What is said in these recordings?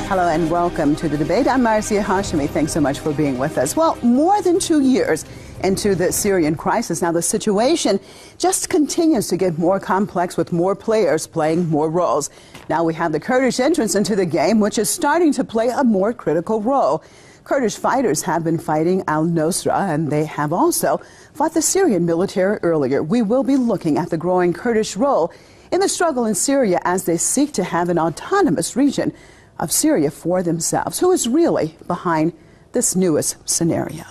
Hello and welcome to the debate. I'm Marcia Hashemi. Thanks so much for being with us. Well, more than 2 years into the Syrian crisis, now the situation just continues to get more complex with more players playing more roles. Now we have the Kurdish entrance into the game, which is starting to play a more critical role. Kurdish fighters have been fighting al-Nusra, and they have also fought the Syrian military earlier. We will be looking at the growing Kurdish role in the struggle in Syria as they seek to have an autonomous region of Syria for themselves. Who is really behind this newest scenario?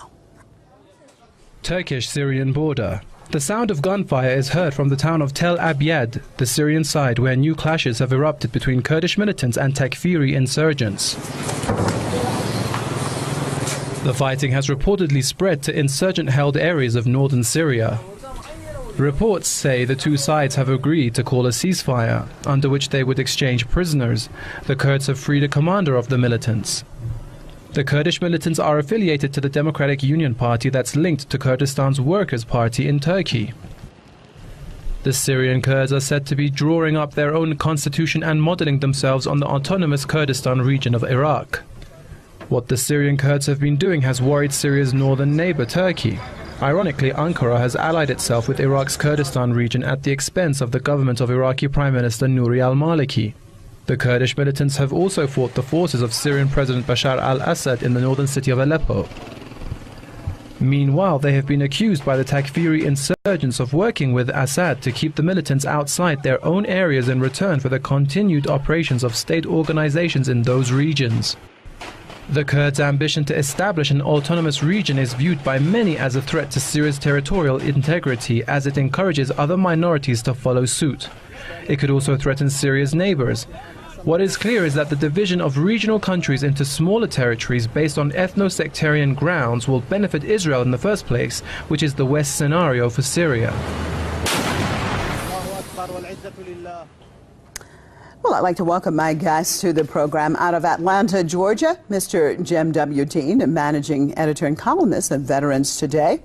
Turkish-Syrian border. The sound of gunfire is heard from the town of Tel Abyad, the Syrian side, where new clashes have erupted between Kurdish militants and Takfiri insurgents. The fighting has reportedly spread to insurgent-held areas of northern Syria. Reports say the two sides have agreed to call a ceasefire, under which they would exchange prisoners. The Kurds have freed a commander of the militants. The Kurdish militants are affiliated to the Democratic Union Party that's linked to Kurdistan's Workers' Party in Turkey. The Syrian Kurds are said to be drawing up their own constitution and modeling themselves on the autonomous Kurdistan region of Iraq. What the Syrian Kurds have been doing has worried Syria's northern neighbor, Turkey. Ironically, Ankara has allied itself with Iraq's Kurdistan region at the expense of the government of Iraqi Prime Minister Nouri al-Maliki. The Kurdish militants have also fought the forces of Syrian President Bashar al-Assad in the northern city of Aleppo. Meanwhile, they have been accused by the Takfiri insurgents of working with Assad to keep the militants outside their own areas in return for the continued operations of state organizations in those regions. The Kurds' ambition to establish an autonomous region is viewed by many as a threat to Syria's territorial integrity, as it encourages other minorities to follow suit. It could also threaten Syria's neighbors. What is clear is that the division of regional countries into smaller territories based on ethno-sectarian grounds will benefit Israel in the first place, which is the West scenario for Syria. Well, I'd like to welcome my guest to the program out of Atlanta, Georgia, Mr. Jim W. Dean, managing editor and columnist of Veterans Today.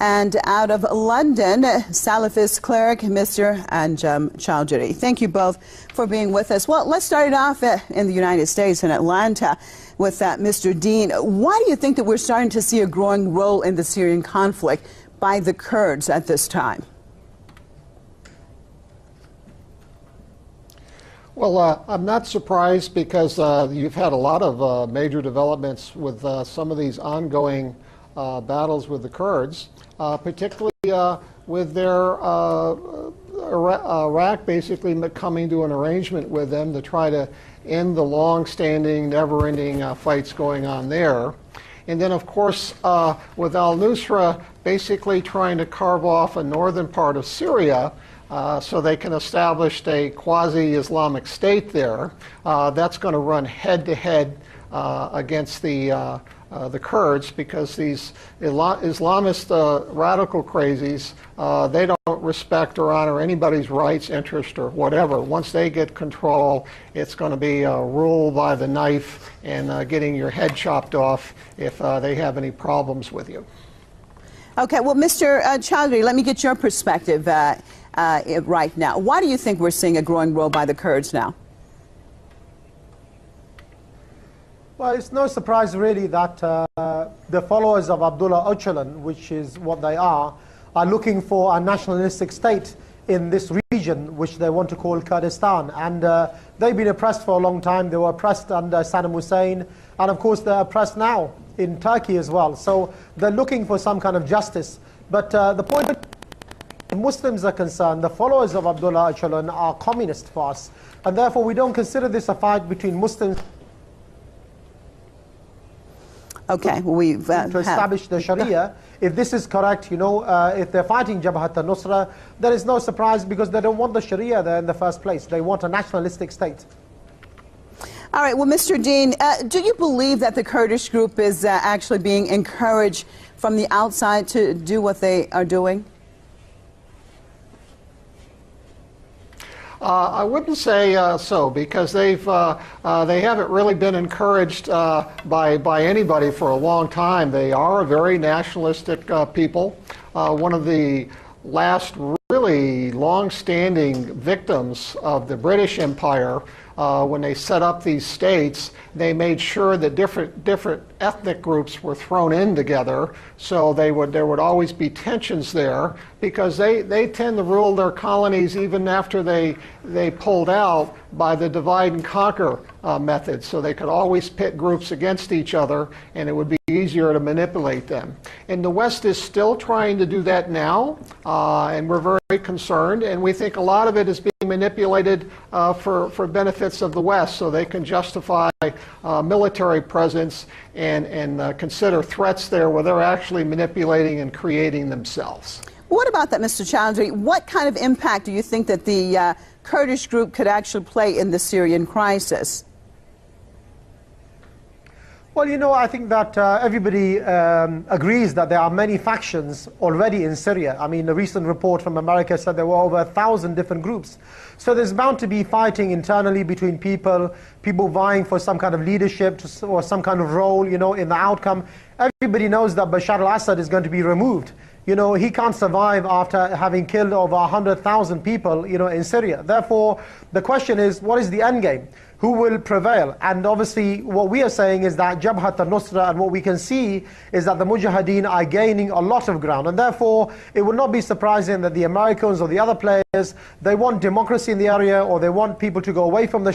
And out of London, Salafist cleric, Mr. Anjem Chowdhury. Thank you both for being with us. Well, let's start it off in the United States, in Atlanta, with Mr. Dean. Why do you think that we're starting to see a growing role in the Syrian conflict by the Kurds at this time? Well, I'm not surprised because you've had a lot of major developments with some of these ongoing battles with the Kurds, particularly with their Iraq basically coming to an arrangement with them to try to end the long-standing, never-ending fights going on there. And then, of course, with al-Nusra basically trying to carve off a northern part of Syria so they can establish a quasi-Islamic state there. That's going to run head-to-head against the Kurds, because these Islamist radical crazies, they don't respect or honor anybody's rights, interest, or whatever. Once they get control, it's going to be rule by the knife and getting your head chopped off if they have any problems with you. Okay, well, Mr. Chowdhury, let me get your perspective right now. Why do you think we're seeing a growing role by the Kurds now? Well, it's no surprise really that the followers of Abdullah Öcalan, which is what they are looking for a nationalistic state in this region, which they want to call Kurdistan. And they've been oppressed for a long time. They were oppressed under Saddam Hussein, and of course they're oppressed now in Turkey as well. So they're looking for some kind of justice. But the point Muslims are concerned, the followers of Abdullah Öcalan are communist for us, and therefore we don't consider this a fight between Muslims. Okay, we've to establish the Sharia. If this is correct, you know, if they're fighting Jabhat al-Nusra, there is no surprise, because they don't want the Sharia there in the first place. They want a nationalistic state. All right, well, Mr. Dean, do you believe that the Kurdish group is actually being encouraged from the outside to do what they are doing? I wouldn't say so, because they haven't really been encouraged by anybody for a long time. They are a very nationalistic people. One of the last really long-standing victims of the British Empire when they set up these states, they made sure that different ethnic groups were thrown in together, so there would always be tensions there, because they tend to rule their colonies even after they pulled out by the divide and conquer method. So they could always pit groups against each other, and it would be easier to manipulate them. And the West is still trying to do that now, and we're very concerned, and we think a lot of it is being manipulated for benefits of the West, so they can justify military presence and consider threats there where they're actually manipulating and creating themselves. What about that, Mr. Chowdhury? What kind of impact do you think that the Kurdish group could actually play in the Syrian crisis? Well, you know, I think that everybody agrees that there are many factions already in Syria. I mean, a recent report from America said there were over 1,000 different groups. So there's bound to be fighting internally between people vying for some kind of leadership or some kind of role, you know, in the outcome. Everybody knows that Bashar al-Assad is going to be removed. You know, he can't survive after having killed over 100,000 people, you know, in Syria. Therefore, the question is, what is the end game? Who will prevail? And obviously, what we are saying is that Jabhat al-Nusra, and what we can see is that the Mujahideen are gaining a lot of ground. And therefore, it would not be surprising that the Americans or the other players, they want democracy in the area, or they want people to go away from the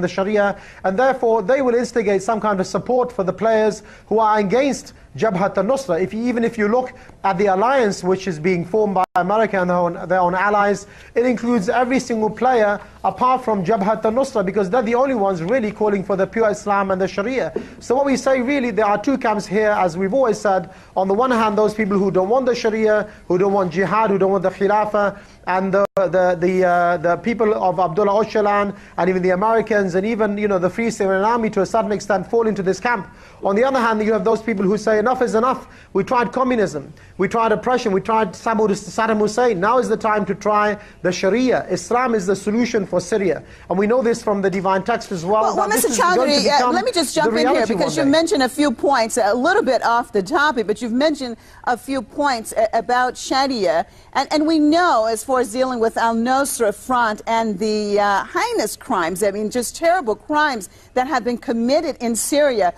Sharia. And therefore, they will instigate some kind of support for the players who are against Jabhat al-Nusra. Even if you look at the alliance which is being formed by America and their own allies, it includes every single player apart from Jabhat al-Nusra, because they're the only ones really calling for the pure Islam and the Sharia. So what we say, really, there are two camps here, as we've always said. On the one hand, those people who don't want the Sharia, who don't want jihad, who don't want the Khilafah, and the people of Abdullah Öcalan, and even the Americans, and even, you know, the Free Syrian Army to a certain extent fall into this camp. On the other hand, you have those people who say enough is enough. We tried communism, we tried oppression, we tried Saddam Hussein. Now is the time to try the Sharia. Islam is the solution for Syria, and we know this from the divine text as well. Well, Mr. Chowdhury, let me just jump in here, because you mentioned a few points, a little bit off the topic, but you've mentioned a few points about Sharia, and we know, as far as dealing with al-Nusra Front and the heinous crimes, I mean, just terrible crimes that have been committed in Syria,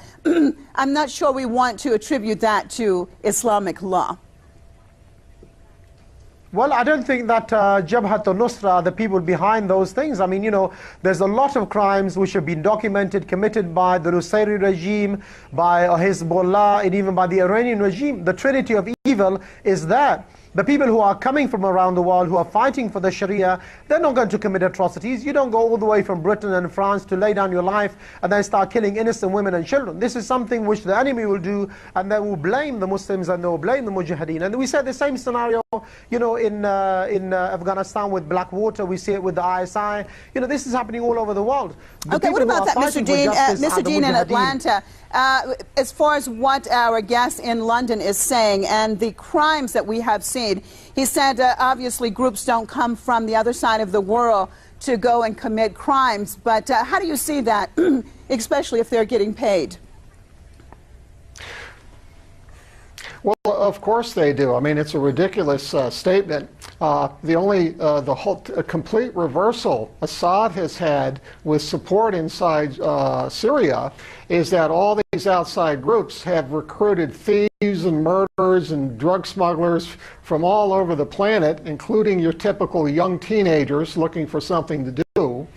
I'm not sure we want to attribute that to Islamic law. Well, I don't think that Jabhat al-Nusra are the people behind those things. I mean, you know, there's a lot of crimes which have been documented, committed by the Nusayri regime, by Hezbollah, and even by the Iranian regime. The trinity of evil is there. The people who are coming from around the world, who are fighting for the Sharia, they're not going to commit atrocities. You don't go all the way from Britain and France to lay down your life and then start killing innocent women and children. This is something which the enemy will do, and they will blame the Muslims and they will blame the Mujahideen. And we said the same scenario, you know, in Afghanistan with Blackwater. We see it with the ISI. You know, this is happening all over the world. Okay, what about that, Mr. Dean? Mr. Dean in Atlanta, as far as what our guest in London is saying and the crimes that we have seen, he said obviously groups don't come from the other side of the world to go and commit crimes, but how do you see that, especially if they're getting paid? Well, of course they do. I mean, it's a ridiculous statement. The whole complete reversal Assad has had with support inside Syria is that all these outside groups have recruited thieves and murderers and drug smugglers from all over the planet, including your typical young teenagers looking for something to do.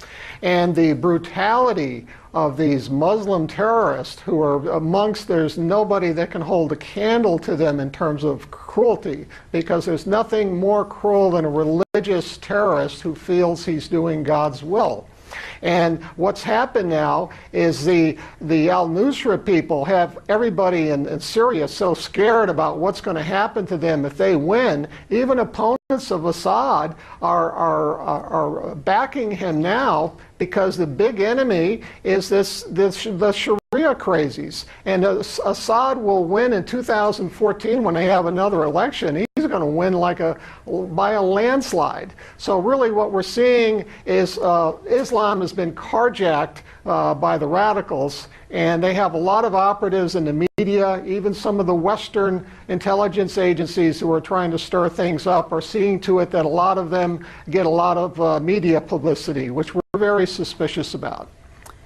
And the brutality of these Muslim terrorists who are amongst, there's nobody that can hold a candle to them in terms of cruelty, because there's nothing more cruel than a religious terrorist who feels he's doing God's will. And what's happened now is the al-Nusra people have everybody in Syria so scared about what's going to happen to them if they win. Even opponents of Assad are backing him now, because the big enemy is the Sharia crazies. And Assad will win in 2014 when they have another election. He's going to win by a landslide. So really what we're seeing is Islam has been carjacked by the radicals, and they have a lot of operatives in the media. Even some of the Western intelligence agencies who are trying to stir things up are seeing to it that a lot of them get a lot of media publicity, which we're very suspicious about.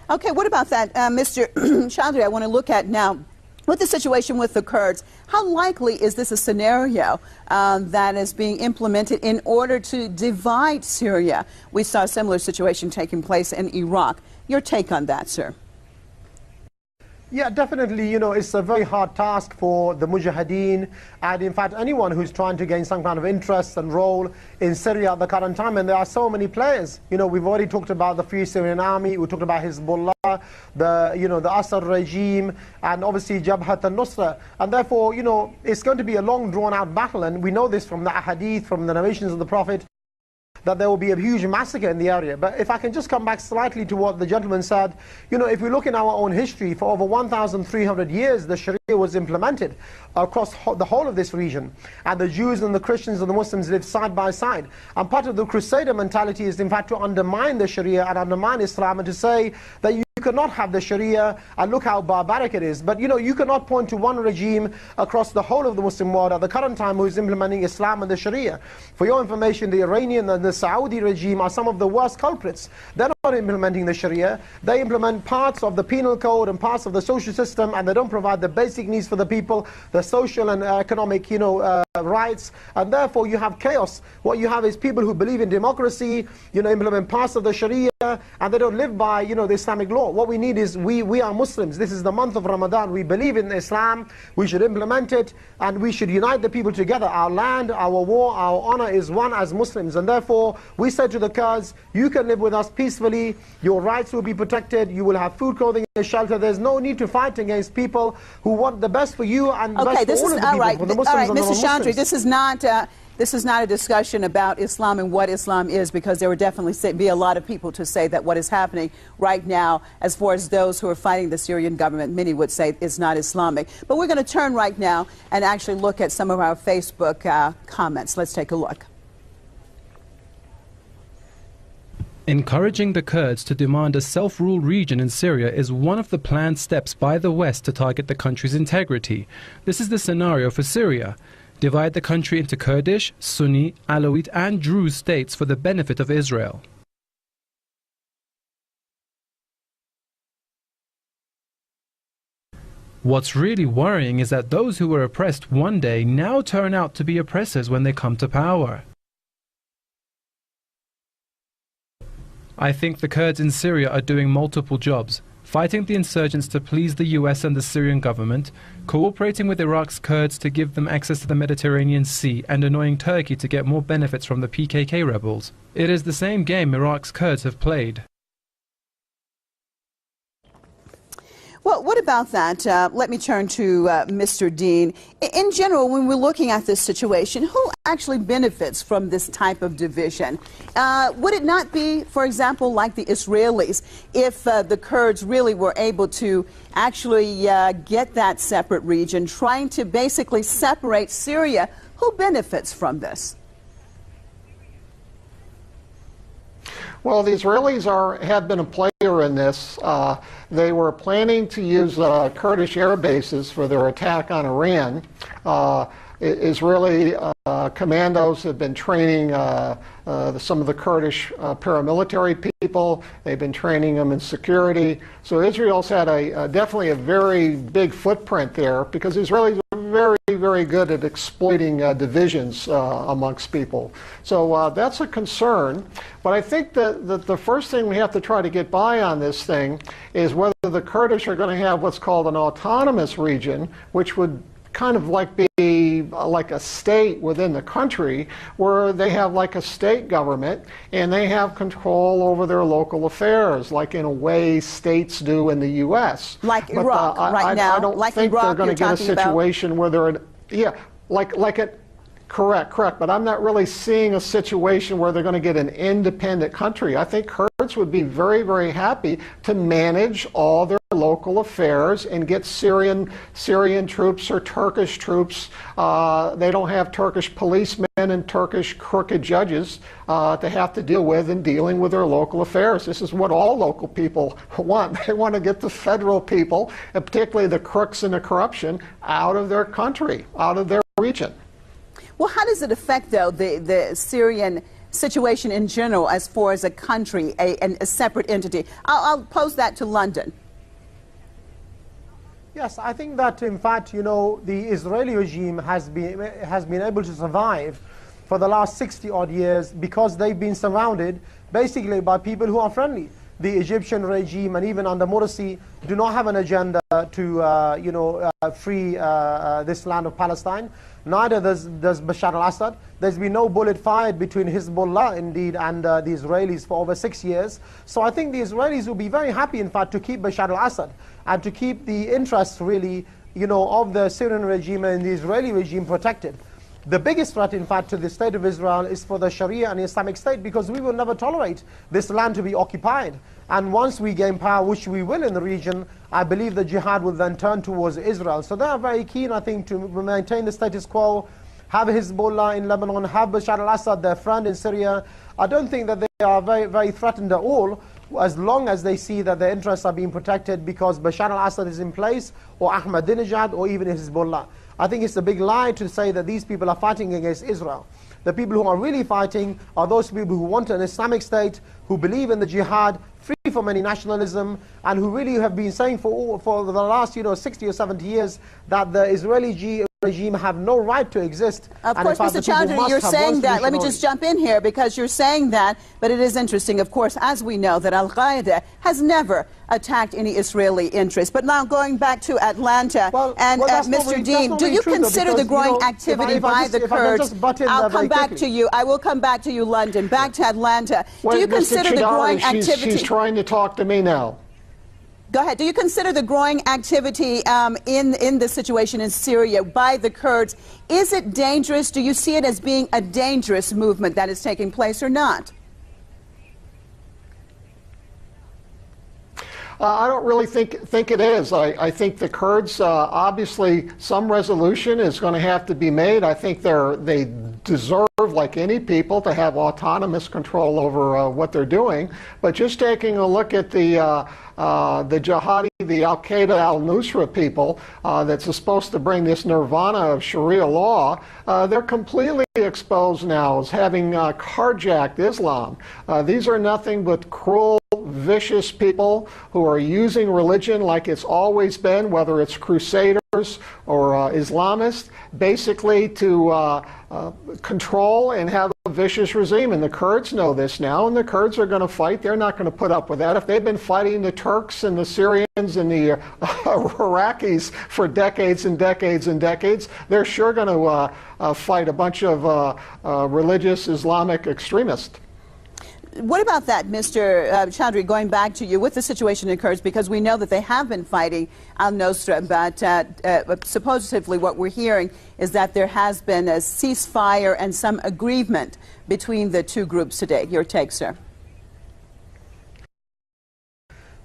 Okay, what about that, Mr. Chaudhry? I want to look at now, with the situation with the Kurds, how likely is this a scenario that is being implemented in order to divide Syria? We saw a similar situation taking place in Iraq. Your take on that, sir? Yeah, definitely, it's a very hard task for the Mujahideen and, in fact, anyone who's trying to gain some kind of interest and role in Syria at the current time. And there are so many players. We've already talked about the Free Syrian Army, we talked about Hezbollah, the Assad regime, and obviously Jabhat al-Nusra. And therefore, it's going to be a long, drawn-out battle. And we know this from the hadith, from the narrations of the Prophet, that there will be a huge massacre in the area. But if I can just come back slightly to what the gentleman said, if we look in our own history, for over 1,300 years, the Sharia was implemented across the whole of this region. And the Jews and the Christians and the Muslims lived side by side. And part of the Crusader mentality is, in fact, to undermine the Sharia and undermine Islam and to say that you cannot have the Sharia, and look how barbaric it is. But you cannot point to one regime across the whole of the Muslim world at the current time who is implementing Islam and the Sharia. For your information, the Iranian and the Saudi regime are some of the worst culprits. They're not implementing the Sharia. They implement parts of the penal code and parts of the social system, and they don't provide the basic needs for the people, the social and economic rights, and therefore you have chaos. What you have is people who believe in democracy, implement parts of the Sharia, and they don't live by the Islamic law. What we need is, we are Muslims. This is the month of Ramadan. We believe in Islam. We should implement it, and we should unite the people together. Our land, our war, our honor is one as Muslims, and therefore we say to the Kurds, you can live with us peacefully. Your rights will be protected. You will have food, clothing, and shelter. There's no need to fight against people who want the best for you and the best for all of the people, for the Muslims and the non-Muslims. Mr. Chaudhry, this is not a discussion about Islam and what Islam is, because there would definitely be a lot of people to say that what is happening right now, as far as those who are fighting the Syrian government, many would say it's not Islamic. But we're going to turn right now and actually look at some of our Facebook comments. Let's take a look. Encouraging the Kurds to demand a self-rule region in Syria is one of the planned steps by the West to target the country's integrity. This is the scenario for Syria. Divide the country into Kurdish, Sunni, Alawite and Druze states for the benefit of Israel. What's really worrying is that those who were oppressed one day now turn out to be oppressors when they come to power. I think the Kurds in Syria are doing multiple jobs: fighting the insurgents to please the US and the Syrian government, cooperating with Iraq's Kurds to give them access to the Mediterranean Sea, and annoying Turkey to get more benefits from the PKK rebels. It is the same game Iraq's Kurds have played. Well, what about that? Let me turn to Mr. Dean. In general, when we're looking at this situation, who actually benefits from this type of division? Would it not be, for example, like the Israelis, if the Kurds really were able to actually get that separate region, trying to basically separate Syria? Who benefits from this? Well, the Israelis have been a player in this. They were planning to use Kurdish air bases for their attack on Iran. Israeli commandos have been training some of the Kurdish paramilitary people. They've been training them in security. So Israel's had definitely a very big footprint there, because Israelis are very, very good at exploiting divisions amongst people. So that's a concern. But I think that the first thing we have to try to get by on this thing is whether the Kurdish are going to have what's called an autonomous region, which would kind of be like a state within the country, where they have like a state government and they have control over their local affairs, like in a way states do in the U.S. Like Iraq right now. I don't think they're going to get a situation where they're like Correct, correct. But I'm not really seeing a situation where they're going to get an independent country. I think Kurds would be very, very happy to manage all their local affairs and get Syrian troops or Turkish troops. They don't have Turkish policemen and Turkish crooked judges to have to deal with in dealing with their local affairs. This is what all local people want. They want to get the federal people, and particularly the crooks and the corruption, out of their country, out of their region. Well, how does it affect, though, the Syrian situation in general as far as a country, a separate entity? I'll pose that to London. Yes, I think that, in fact, you know, the Israeli regime has been able to survive for the last 60-odd years because they've been surrounded basically by people who are friendly. The Egyptian regime and even under Morsi do not have an agenda to, free this land of Palestine. Neither does Bashar al-Assad. There's been no bullet fired between Hezbollah, indeed, and the Israelis for over 6 years. So I think the Israelis will be very happy, in fact, to keep Bashar al-Assad and to keep the interests, really, you know, of the Syrian regime and the Israeli regime protected. The biggest threat, in fact, to the state of Israel is for the Sharia and Islamic State, because we will never tolerate this land to be occupied. And once we gain power, which we will in the region, I believe the jihad will then turn towards Israel. So they are very keen, I think, to maintain the status quo, have Hezbollah in Lebanon, have Bashar al-Assad, their friend in Syria. I don't think that they are very, very threatened at all, as long as they see that their interests are being protected because Bashar al-Assad is in place, or Ahmadinejad, or even Hezbollah. I think it's a big lie to say that these people are fighting against Israel. The people who are really fighting are those people who want an Islamic State, who believe in the jihad, free from any nationalism, and who really have been saying for the last 60 or 70 years that the Israeli regime have no right to exist. Of course, Mr. Chowdhury, you're saying that. Let me just jump in here, because you're saying that, but it is interesting, of course, as we know, that al-Queda has never attacked any Israeli interests. But now going back to Atlanta, Mr. Dean, do you consider the growing activity by the Kurds? I'll come back to you. I will come back to you, London. Back to Atlanta. Do you consider the growing activity? She's trying to talk to me now. Go ahead. Do you consider the growing activity in the situation in Syria by the Kurds, is it dangerous? Do you see it as being a dangerous movement that is taking place or not? I don't really think it is. I think the Kurds, obviously, some resolution is going to have to be made. I think they deserve, like any people, to have autonomous control over what they're doing. But just taking a look at the jihadi, the al-Queda, al-Nusra people that's supposed to bring this nirvana of Sharia law, they're completely exposed now as having carjacked Islam. These are nothing but cruel, vicious people who are using religion like it's always been, whether it's crusaders or Islamists, basically to control and have a vicious regime. And the Kurds know this now, and the Kurds are going to fight. They're not going to put up with that. If they've been fighting the Turks and the Syrians and the Iraqis for decades and decades and decades, they're sure going to fight a bunch of religious Islamic extremists. What about that, Mr. Chowdhury, going back to you with the situation in Kurds, because we know that they have been fighting al-Nusra, but supposedly what we're hearing is that there has been a ceasefire and some agreement between the two groups today. Your take, sir?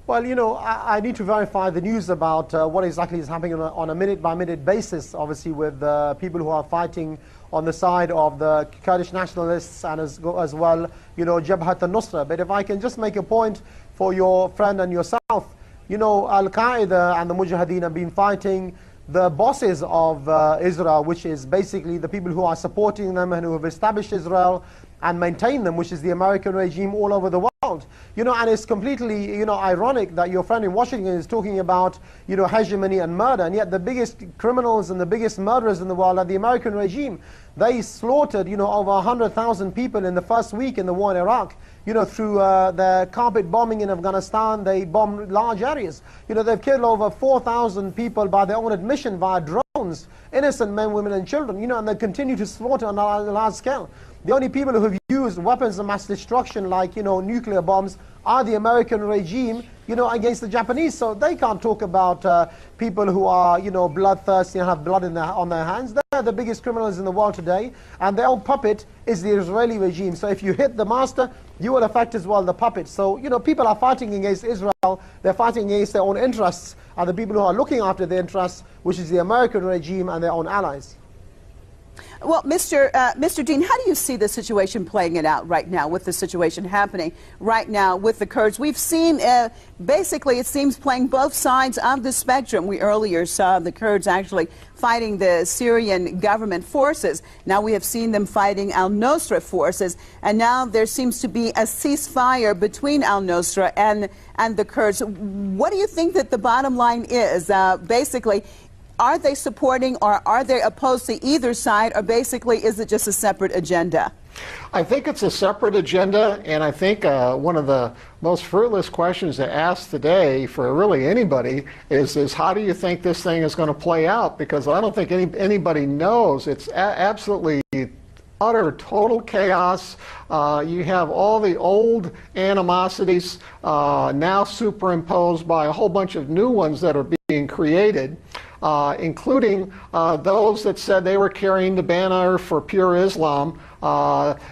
Well, I need to verify the news about what exactly is happening on a minute-by-minute basis, obviously, with people who are fighting on the side of the Kurdish nationalists and as well, Jabhat al-Nusra. But if I can just make a point for your friend and yourself, Al-Queda and the Mujahideen have been fighting the bosses of Israel, which is basically the people who are supporting them and who have established Israel and maintain them, which is the American regime all over the world. And it's completely, ironic that your friend in Washington is talking about, hegemony and murder, and yet the biggest criminals and the biggest murderers in the world are the American regime. They slaughtered, over 100,000 people in the first week in the war in Iraq. Through the carpet bombing in Afghanistan, they bombed large areas. They've killed over 4,000 people by their own admission via drones, innocent men, women, and children, and they continue to slaughter on a large scale. The only people who have used weapons of mass destruction like, nuclear bombs are the American regime, against the Japanese. So they can't talk about people who are, bloodthirsty and have blood on their hands. They're the biggest criminals in the world today, and their own puppet is the Israeli regime. So if you hit the master, you will affect as well the puppet. So, people are fighting against Israel. They're fighting against their own interests, and the people who are looking after their interests, which is the American regime and their own allies. Well, Mr. Dean, how do you see the situation playing it out right now with the situation happening right now with the Kurds? We've seen, basically, it seems playing both sides of the spectrum. We earlier saw the Kurds actually fighting the Syrian government forces. Now we have seen them fighting al-Nusra forces. And now there seems to be a ceasefire between al-Nusra and the Kurds. What do you think that the bottom line is? Basically, are they supporting or are they opposed to either side, or basically is it just a separate agenda? I think it's a separate agenda, and I think one of the most fruitless questions to ask today for really anybody is how do you think this thing is going to play out? Because I don't think anybody knows. It's absolutely utter, total chaos. You have all the old animosities now superimposed by a whole bunch of new ones that are being created. Including those that said they were carrying the banner for pure Islam.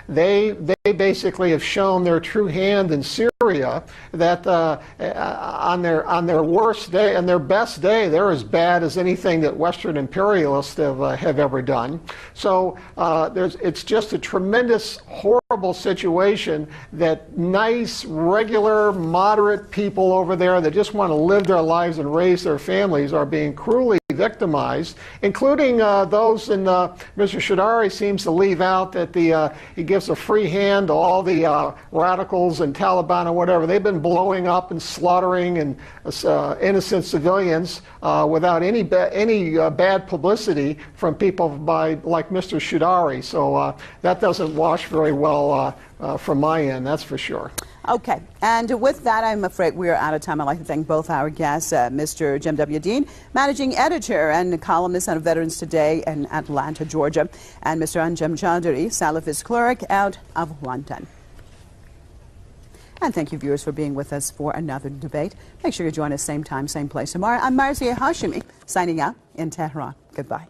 They basically have shown their true hand in Syria, that on their worst day and their best day, they're as bad as anything that Western imperialists have ever done. So it's just a tremendous, horrible situation that nice, regular, moderate people over there that just want to live their lives and raise their families are being cruelly victimized, including those, and Mr. Shadari seems to leave out that he gives a free hand to all the radicals and Taliban or whatever. They've been blowing up and slaughtering and innocent civilians without any bad publicity from people like Mr. Shadari. So that doesn't wash very well from my end, that's for sure. Okay, and with that, I'm afraid we're out of time. I'd like to thank both our guests, Mr. Jim W. Dean, managing editor and columnist on Veterans Today in Atlanta, Georgia, and Mr. Anjem Chaudhary, Salafist cleric out of London. And thank you, viewers, for being with us for another debate. Make sure you join us same time, same place tomorrow. I'm Marzieh Hashemi, signing out in Tehran. Goodbye.